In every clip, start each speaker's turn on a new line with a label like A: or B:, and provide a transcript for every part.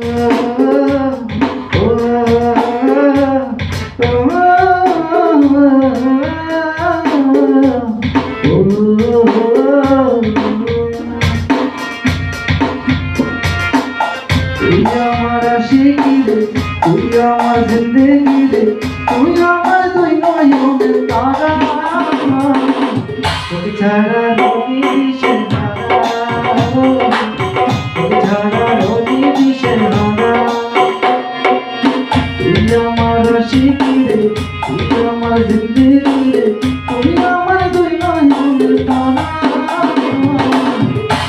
A: তুই আমার আশিকি রে, তুই আমার জিন্দেগি রে, তুই আমার দুই নয়নের তারা, তোকে ছাড়া রবি দিশে হারা, তোকে ছাড়া রবি দিশে হারা। তুই আমার আশিকি রে, তুই আমার জিন্দেগি রে, তুই আমার দুই নয়নের তারা,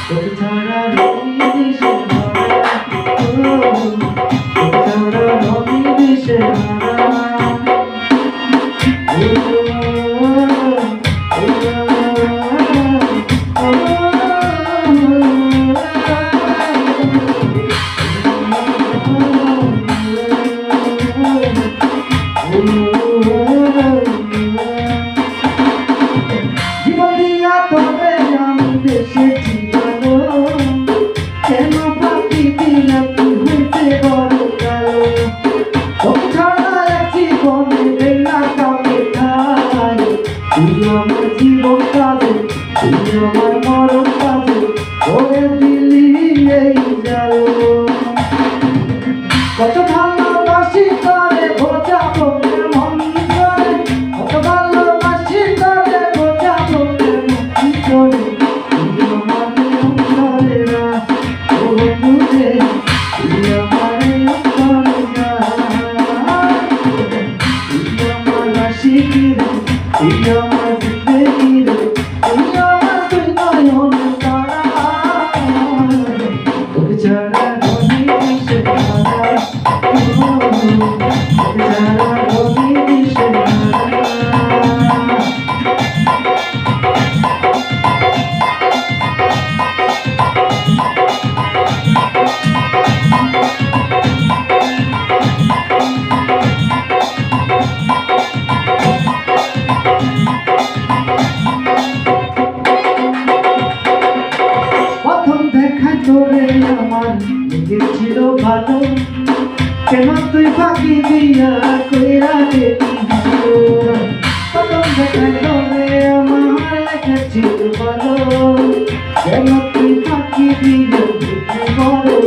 A: তোকে ছাড়া রবি দিশে জীবন দিয়া তবে আমি বেসেছি জানো, কেন ফাঁকি দিলা তুই হইতে বড় কালো, তোকে ছাড়া এক জীবনে দেই না কাউকে ঠাই। তুই আমার জীবন কাজে, তুই আমার মরণ কাজে, করে দিলি এই জালো। কত ভালোবাসি তোরে বোঝাবো কেমন করে, কত ভালোবাসি তোরে বোঝাবো কেমন করে, তুই আমার অন্তরে না, ও বন্ধুরে তুই আমার অন্তরে না। তুই আমার আশিকি রে, তুই আমার জিন্দেগি রে, তুই আমার দুই নয়নের তারা, তোকে ছাড়া রবি দিশে হারা, তোকে ছাড়া রবি দিশে হারা। প্রথম দেখায় তোরে আমার লেগেছিল ভালো, কেন তুই ফাঁকি দিয়া কইরা গেলি ভালো। প্রথম দেখায় তোরে আমার লেগেছিল ভালো, কেন তুই ফাঁকি দিয়া গেলি ভালো।